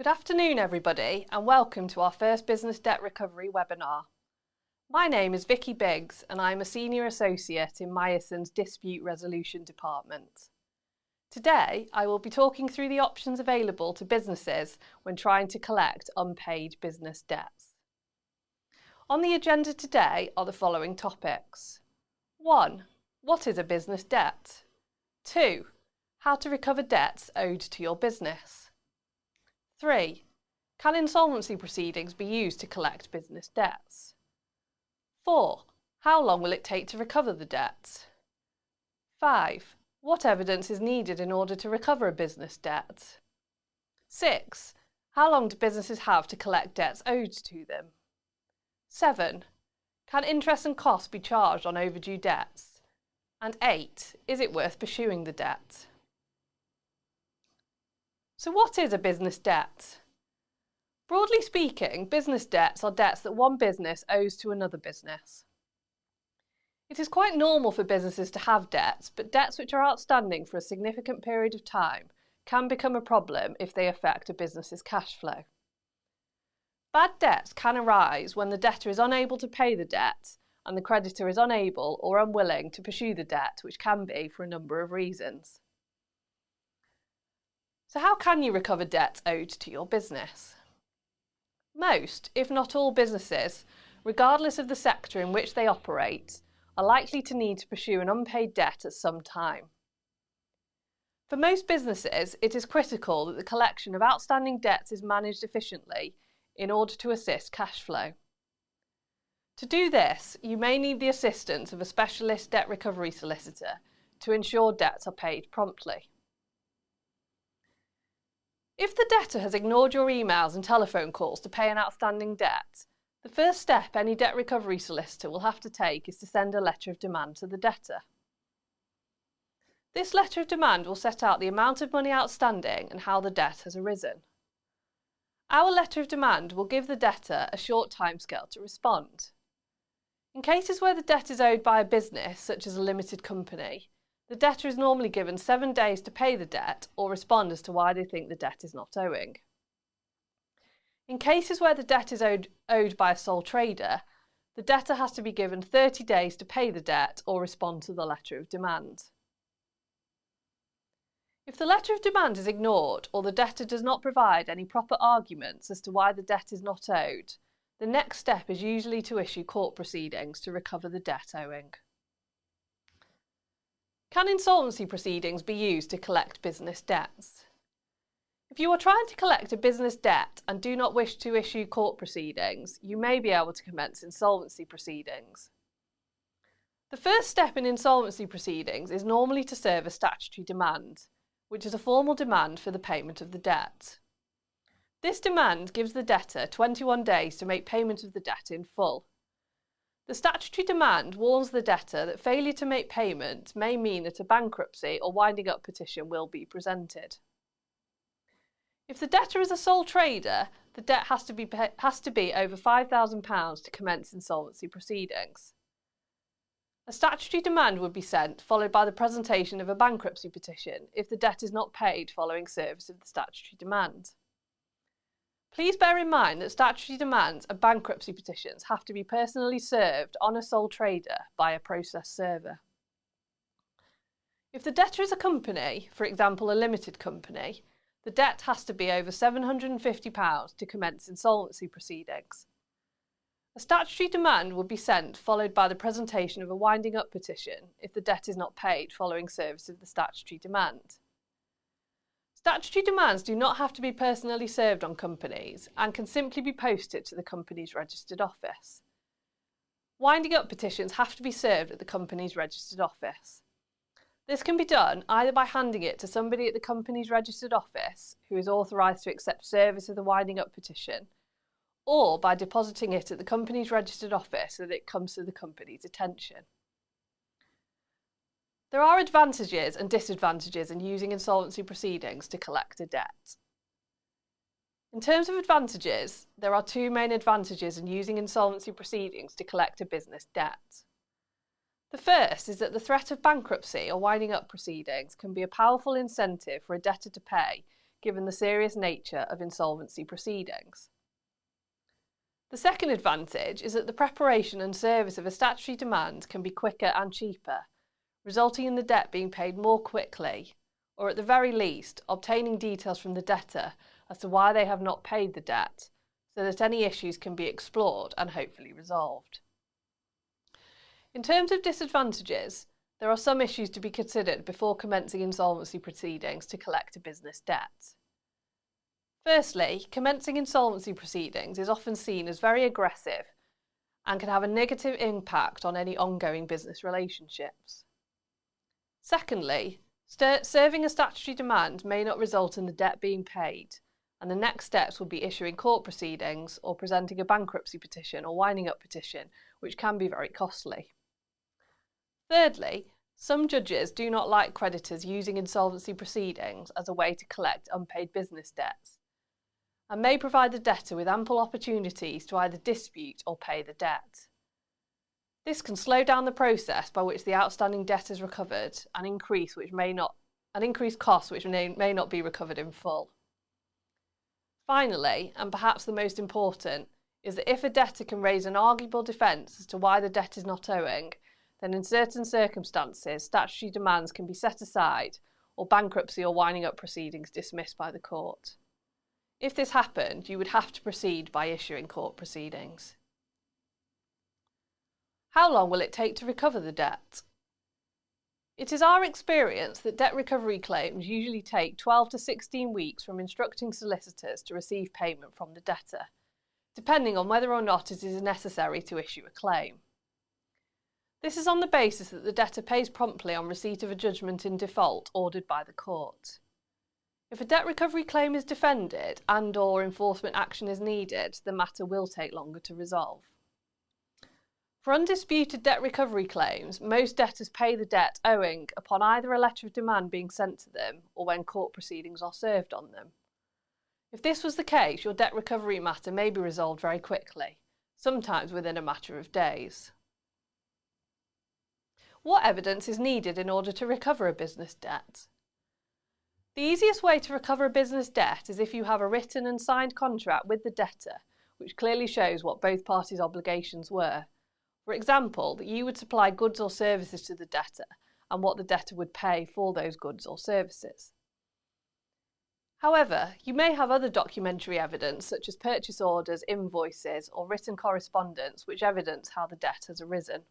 Good afternoon everybody and welcome to our first business debt recovery webinar. My name is Vicky Biggs and I'm a Senior Associate in Myerson's Dispute Resolution Department. Today I will be talking through the options available to businesses when trying to collect unpaid business debts. On the agenda today are the following topics. 1. What is a business debt? 2. How to recover debts owed to your business. 3. Can insolvency proceedings be used to collect business debts? 4. How long will it take to recover the debts? 5. What evidence is needed in order to recover a business debt? 6. How long do businesses have to collect debts owed to them? 7. Can interest and costs be charged on overdue debts? And 8. Is it worth pursuing the debt? So what is a business debt? Broadly speaking, business debts are debts that one business owes to another business. It is quite normal for businesses to have debts, but debts which are outstanding for a significant period of time can become a problem if they affect a business's cash flow. Bad debts can arise when the debtor is unable to pay the debt and the creditor is unable or unwilling to pursue the debt, which can be for a number of reasons. So how can you recover debts owed to your business? Most, if not all businesses, regardless of the sector in which they operate, are likely to need to pursue an unpaid debt at some time. For most businesses, it is critical that the collection of outstanding debts is managed efficiently in order to assist cash flow. To do this, you may need the assistance of a specialist debt recovery solicitor to ensure debts are paid promptly. If the debtor has ignored your emails and telephone calls to pay an outstanding debt, the first step any debt recovery solicitor will have to take is to send a letter of demand to the debtor. This letter of demand will set out the amount of money outstanding and how the debt has arisen. Our letter of demand will give the debtor a short timescale to respond. In cases where the debt is owed by a business, such as a limited company, the debtor is normally given 7 days to pay the debt or respond as to why they think the debt is not owing. In cases where the debt is owed by a sole trader, the debtor has to be given 30 days to pay the debt or respond to the letter of demand. If the letter of demand is ignored or the debtor does not provide any proper arguments as to why the debt is not owed, the next step is usually to issue court proceedings to recover the debt owing. Can insolvency proceedings be used to collect business debts? If you are trying to collect a business debt and do not wish to issue court proceedings, you may be able to commence insolvency proceedings. The first step in insolvency proceedings is normally to serve a statutory demand, which is a formal demand for the payment of the debt. This demand gives the debtor 21 days to make payment of the debt in full. The statutory demand warns the debtor that failure to make payment may mean that a bankruptcy or winding up petition will be presented. If the debtor is a sole trader, the debt has to be over £5,000 to commence insolvency proceedings. A statutory demand would be sent, followed by the presentation of a bankruptcy petition if the debt is not paid following service of the statutory demand. Please bear in mind that statutory demands and bankruptcy petitions have to be personally served on a sole trader by a process server. If the debtor is a company, for example a limited company, the debt has to be over £750 to commence insolvency proceedings. A statutory demand would be sent, followed by the presentation of a winding up petition if the debt is not paid following service of the statutory demand. Statutory demands do not have to be personally served on companies and can simply be posted to the company's registered office. Winding up petitions have to be served at the company's registered office. This can be done either by handing it to somebody at the company's registered office who is authorised to accept service of the winding up petition, or by depositing it at the company's registered office so that it comes to the company's attention. There are advantages and disadvantages in using insolvency proceedings to collect a debt. In terms of advantages, there are two main advantages in using insolvency proceedings to collect a business debt. The first is that the threat of bankruptcy or winding up proceedings can be a powerful incentive for a debtor to pay, given the serious nature of insolvency proceedings. The second advantage is that the preparation and service of a statutory demand can be quicker and cheaper, resulting in the debt being paid more quickly, or at the very least, obtaining details from the debtor as to why they have not paid the debt, so that any issues can be explored and hopefully resolved. In terms of disadvantages, there are some issues to be considered before commencing insolvency proceedings to collect a business debt. Firstly, commencing insolvency proceedings is often seen as very aggressive and can have a negative impact on any ongoing business relationships. Secondly, serving a statutory demand may not result in the debt being paid, and the next steps will be issuing court proceedings or presenting a bankruptcy petition or winding up petition, which can be very costly. Thirdly, some judges do not like creditors using insolvency proceedings as a way to collect unpaid business debts, and may provide the debtor with ample opportunities to either dispute or pay the debt. This can slow down the process by which the outstanding debt is recovered and increase costs which may not be recovered in full. Finally, and perhaps the most important, is that if a debtor can raise an arguable defence as to why the debt is not owing, then in certain circumstances statutory demands can be set aside or bankruptcy or winding up proceedings dismissed by the court. If this happened, you would have to proceed by issuing court proceedings. How long will it take to recover the debt? It is our experience that debt recovery claims usually take 12 to 16 weeks from instructing solicitors to receive payment from the debtor, depending on whether or not it is necessary to issue a claim. This is on the basis that the debtor pays promptly on receipt of a judgment in default ordered by the court. If a debt recovery claim is defended and/or enforcement action is needed, the matter will take longer to resolve. For undisputed debt recovery claims, most debtors pay the debt owing upon either a letter of demand being sent to them or when court proceedings are served on them. If this was the case, your debt recovery matter may be resolved very quickly, sometimes within a matter of days. What evidence is needed in order to recover a business debt? The easiest way to recover a business debt is if you have a written and signed contract with the debtor, which clearly shows what both parties' obligations were. For example, that you would supply goods or services to the debtor and what the debtor would pay for those goods or services. However, you may have other documentary evidence such as purchase orders, invoices, or written correspondence which evidence how the debt has arisen.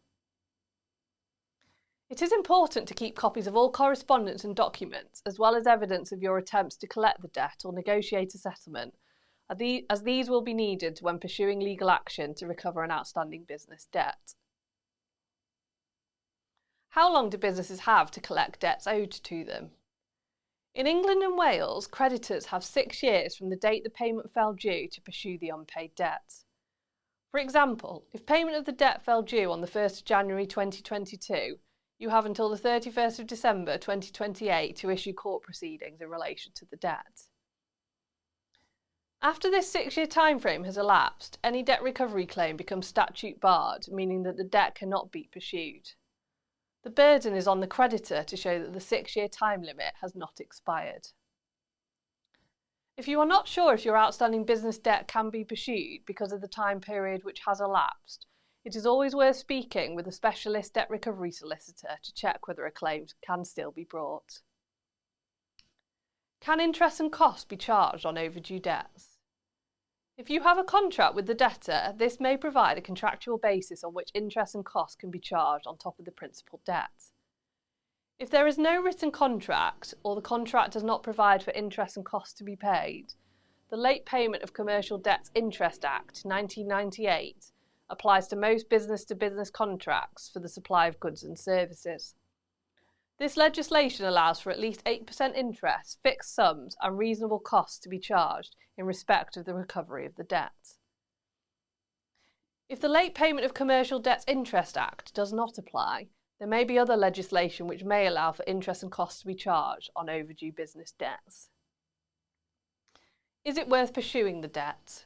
It is important to keep copies of all correspondence and documents, as well as evidence of your attempts to collect the debt or negotiate a settlement, as these will be needed when pursuing legal action to recover an outstanding business debt. How long do businesses have to collect debts owed to them? In England and Wales, creditors have 6 years from the date the payment fell due to pursue the unpaid debt. For example, if payment of the debt fell due on the 1st of January 2022, you have until the 31st of December 2028 to issue court proceedings in relation to the debt. After this 6-year timeframe has elapsed, any debt recovery claim becomes statute barred, meaning that the debt cannot be pursued. The burden is on the creditor to show that the 6-year time limit has not expired. If you are not sure if your outstanding business debt can be pursued because of the time period which has elapsed, it is always worth speaking with a specialist debt recovery solicitor to check whether a claim can still be brought. Can interest and costs be charged on overdue debts? If you have a contract with the debtor, this may provide a contractual basis on which interest and costs can be charged on top of the principal debt. If there is no written contract, or the contract does not provide for interest and costs to be paid, the Late Payment of Commercial Debts Interest Act 1998 applies to most business-to-business contracts for the supply of goods and services. This legislation allows for at least 8% interest, fixed sums and reasonable costs to be charged in respect of the recovery of the debt. If the Late Payment of Commercial Debts Interest Act does not apply, there may be other legislation which may allow for interest and costs to be charged on overdue business debts. Is it worth pursuing the debt?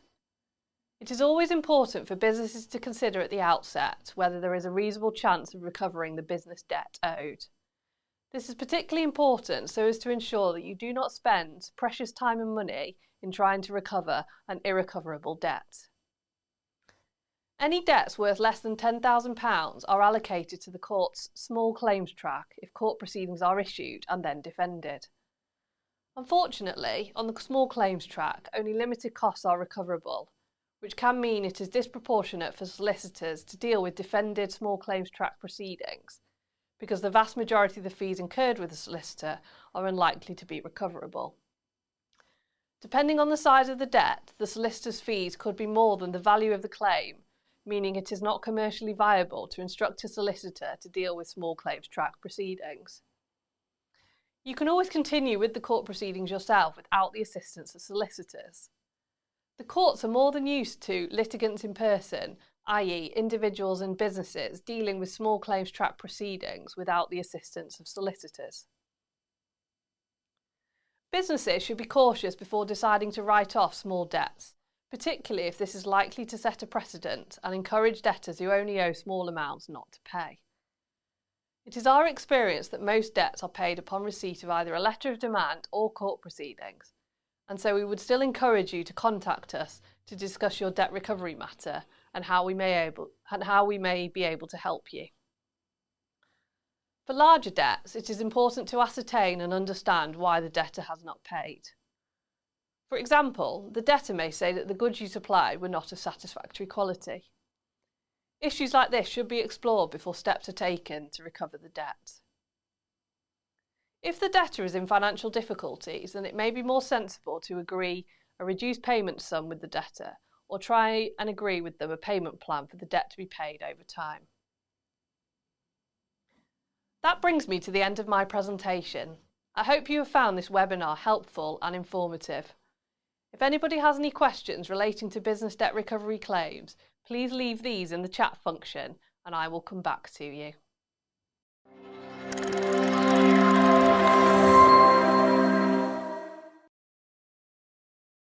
It is always important for businesses to consider at the outset whether there is a reasonable chance of recovering the business debt owed. This is particularly important so as to ensure that you do not spend precious time and money in trying to recover an irrecoverable debt. Any debts worth less than £10,000 are allocated to the court's small claims track if court proceedings are issued and then defended. Unfortunately, on the small claims track, only limited costs are recoverable, which can mean it is disproportionate for solicitors to deal with defended small claims track proceedings, because the vast majority of the fees incurred with the solicitor are unlikely to be recoverable. Depending on the size of the debt, the solicitor's fees could be more than the value of the claim, meaning it is not commercially viable to instruct a solicitor to deal with small claims track proceedings. You can always continue with the court proceedings yourself without the assistance of solicitors. The courts are more than used to litigants in person, i.e. individuals and businesses dealing with small claims track proceedings without the assistance of solicitors. Businesses should be cautious before deciding to write off small debts, particularly if this is likely to set a precedent and encourage debtors who only owe small amounts not to pay. It is our experience that most debts are paid upon receipt of either a letter of demand or court proceedings, and so we would still encourage you to contact us to discuss your debt recovery matter and how we may be able to help you. For larger debts, it is important to ascertain and understand why the debtor has not paid. For example, the debtor may say that the goods you supplied were not of satisfactory quality. Issues like this should be explored before steps are taken to recover the debt. If the debtor is in financial difficulties, then it may be more sensible to agree a reduced payment sum with the debtor, or try and agree with them a payment plan for the debt to be paid over time. That brings me to the end of my presentation. I hope you have found this webinar helpful and informative. If anybody has any questions relating to business debt recovery claims, please leave these in the chat function and I will come back to you.